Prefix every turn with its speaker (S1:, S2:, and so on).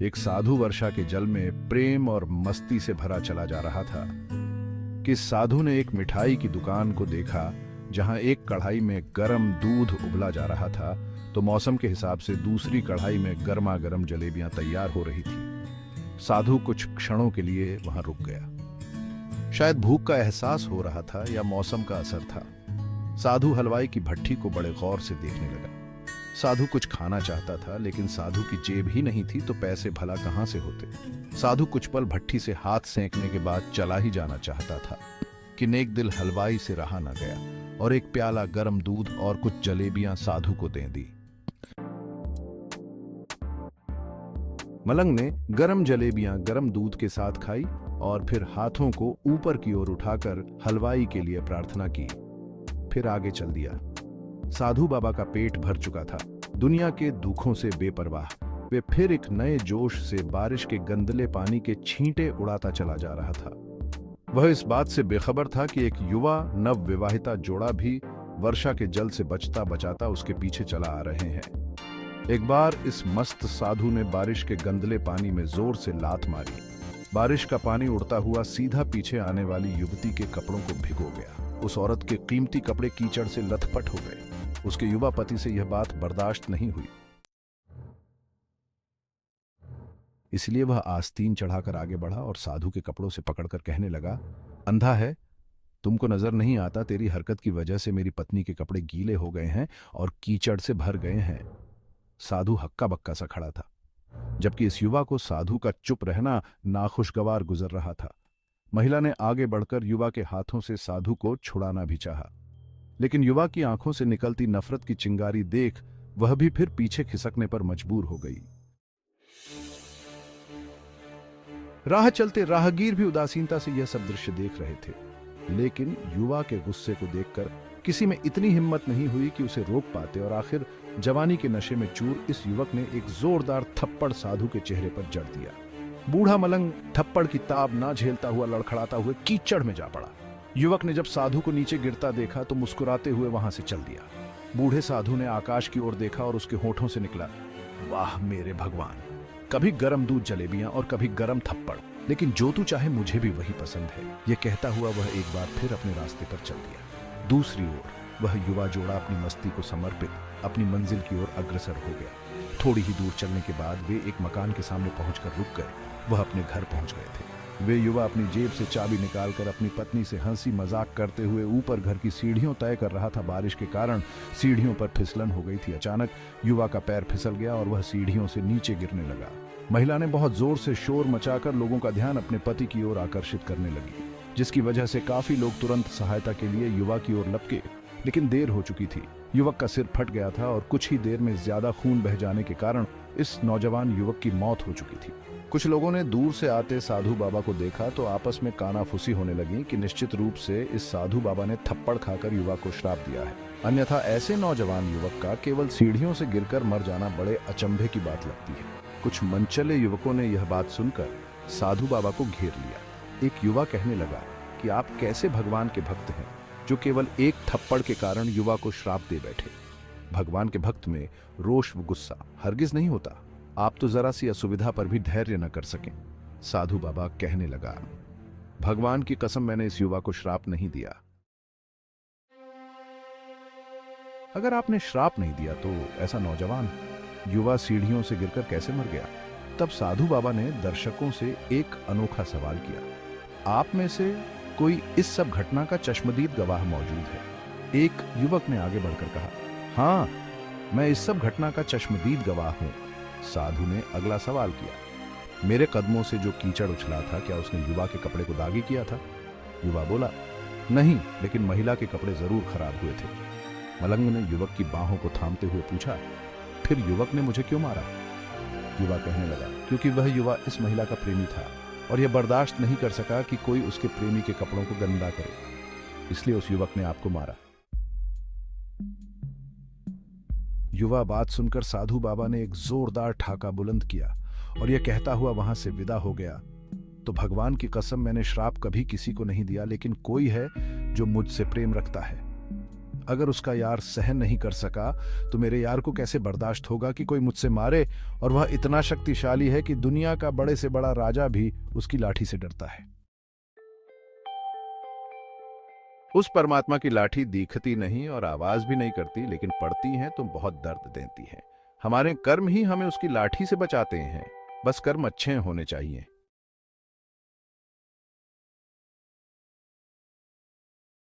S1: एक साधु वर्षा के जल में प्रेम और मस्ती से भरा चला जा रहा था कि साधु ने एक मिठाई की दुकान को देखा जहां एक कढ़ाई में गर्म दूध उबला जा रहा था तो मौसम के हिसाब से दूसरी कढ़ाई में गर्मा गर्म जलेबियां तैयार हो रही थी। साधु कुछ क्षणों के लिए वहां रुक गया। शायद भूख का एहसास हो रहा था या मौसम का असर था। साधु हलवाई की भट्ठी को बड़े गौर से देखने लगा। साधु कुछ खाना चाहता था लेकिन साधु की जेब ही नहीं थी तो पैसे भला कहां से होते। साधु कुछ पल भट्ठी से हाथ सेंकने के बाद चला ही जाना चाहता था कि नेक दिल हलवाई से रहा न गया और एक प्याला गर्म दूध और कुछ जलेबियां साधु को दे दी। मलंग ने गर्म जलेबियां गर्म दूध के साथ खाई और फिर हाथों को ऊपर की ओर उठाकर हलवाई के लिए प्रार्थना की, फिर आगे चल दिया। साधु बाबा का पेट भर चुका था। दुनिया के दुखों से बेपरवाह वे फिर एक नए जोश से बारिश के गंदले पानी के छींटे उड़ाता चला जा रहा था। वह इस बात से बेखबर था कि एक युवा नव विवाहिता जोड़ा भी वर्षा के जल से बचता बचाता उसके पीछे चला आ रहे हैं। एक बार इस मस्त साधु ने बारिश के गंदले पानी में जोर से लात मारी। बारिश का पानी उड़ता हुआ सीधा पीछे आने वाली युवती के कपड़ों को भिगो गया। उस औरत के कीमती कपड़े कीचड़ से लथपथ हो गए। उसके युवा पति से यह बात बर्दाश्त नहीं हुई, इसलिए वह आस्तीन चढ़ाकर आगे बढ़ा और साधु के कपड़ों से पकड़कर कहने लगा, अंधा है, तुमको नजर नहीं आता तेरी हरकत की वजह से मेरी पत्नी के कपड़े गीले हो गए हैं और कीचड़ से भर गए हैं। साधु हक्का बक्का सा खड़ा था, जबकि इस युवा को साधु का चुप रहना नाखुशगवार गुजर रहा था। महिला ने आगे बढ़कर युवा के हाथों से साधु को छुड़ाना भी चाहा, लेकिन युवा की आंखों से निकलती नफरत की चिंगारी देख वह भी फिर पीछे खिसकने पर मजबूर हो गई। राह चलते राहगीर भी उदासीनता से यह सब दृश्य देख रहे थे, लेकिन युवा के गुस्से को देखकर किसी में इतनी हिम्मत नहीं हुई कि उसे रोक पाते और आखिर जवानी के नशे में चूर इस युवक ने एक जोरदार थप्पड़ साधु के चेहरे पर जड़ दिया। बूढ़ा मलंग थप्पड़ की ताब ना झेलता हुआ लड़खड़ाता हुए कीचड़ में जा पड़ा। युवक ने जब साधु को नीचे गिरता देखा तो मुस्कुराते हुए वहां से चल दिया। बूढ़े साधु ने आकाश की ओर देखा और उसके होठों से निकला, वाह मेरे भगवान, कभी गरम दूध जलेबियां और कभी गरम थप्पड़, लेकिन जो तू चाहे मुझे भी वही पसंद है। यह कहता हुआ वह एक बार फिर अपने रास्ते पर चल दिया। दूसरी ओर वह युवा जोड़ा अपनी मस्ती को समर्पित अपनी मंजिल की ओर अग्रसर हो गया। थोड़ी ही दूर चलने के बाद वे एक मकान के सामने पहुंचकर रुक गए। वह अपने घर पहुंच गए थे। वे युवा अपनी जेब से चाबी निकालकर अपनी पत्नी से हंसी मजाक करते हुए ऊपर घर की सीढ़ियों तय कर रहा था। बारिश के कारण सीढ़ियों पर फिसलन हो गई थी। अचानक युवा का पैर फिसल गया और वह सीढ़ियों से नीचे गिरने लगा। महिला ने बहुत जोर से शोर मचाकर लोगों का ध्यान अपने पति की ओर आकर्षित करने लगी, जिसकी वजह से काफी लोग तुरंत सहायता के लिए युवा की ओर लपके, लेकिन देर हो चुकी थी। युवक का सिर फट गया था और कुछ ही देर में ज्यादा खून बह जाने के कारण इस नौजवान युवक की मौत हो चुकी थी। कुछ लोगों ने दूर से आते साधु बाबा को देखा तो आपस में कानाफूसी होने लगी कि निश्चित रूप से इस साधु बाबा ने थप्पड़ खाकर युवक को श्राप दिया है, अन्यथा ऐसे नौजवान युवक का केवल सीढ़ियों से गिरकर मर जाना बड़े अचंभे की बात लगती है। कुछ मनचले युवकों ने यह बात सुनकर साधु बाबा को घेर लिया। एक युवा कहने लगा कि आप कैसे भगवान के भक्त हैं जो केवल एक थप्पड़ के कारण युवा को श्राप दे बैठे। भगवान के भक्त में रोष व गुस्सा हरगिज नहीं होता। आप तो जरा सी असुविधा पर भी धैर्य न कर सकें। साधु बाबा कहने लगा, भगवान की कसम मैंने इस युवा को श्राप नहीं दिया। अगर आपने श्राप नहीं दिया तो ऐसा नौजवान युवा सीढ़ियों से गिरकर कैसे मर गया? तब साधु बाबा ने दर्शकों से एक अनोखा सवाल किया, आप में से कोई इस सब घटना का चश्मदीद गवाह मौजूद है? एक युवक ने आगे बढ़कर कहा, हाँ, मैं इस सब घटना का चश्मदीद गवाह हूं। साधु ने अगला सवाल किया, मेरे कदमों से जो कीचड़ उछला था क्या उसने युवा के कपड़े को दागी किया था? युवा बोला, नहीं, लेकिन महिला के कपड़े जरूर खराब हुए थे। मलंग ने युवक की बाहों को थामते हुए पूछा, फिर युवक ने मुझे क्यों मारा? युवा कहने लगा, क्योंकि वह युवा इस महिला का प्रेमी था और यह बर्दाश्त नहीं कर सका कि कोई उसके प्रेमी के कपड़ों को गंदा करे, इसलिए उस युवक ने आपको मारा। युवा बात सुनकर साधु बाबा ने एक जोरदार ठाका बुलंद किया और यह कहता हुआ वहां से विदा हो गया, तो भगवान की कसम मैंने श्राप कभी किसी को नहीं दिया, लेकिन कोई है जो मुझसे प्रेम रखता है। अगर उसका यार सहन नहीं कर सका तो मेरे यार को कैसे बर्दाश्त होगा कि कोई मुझसे मारे, और वह इतना शक्तिशाली है कि दुनिया का बड़े से बड़ा राजा भी उसकी लाठी से डरता है। उस परमात्मा की लाठी दिखती नहीं और आवाज भी नहीं करती, लेकिन पड़ती हैं तो बहुत दर्द देती हैं। हमारे कर्म ही हमें उसकी लाठी से बचाते हैं। बस कर्म अच्छे होने चाहिए।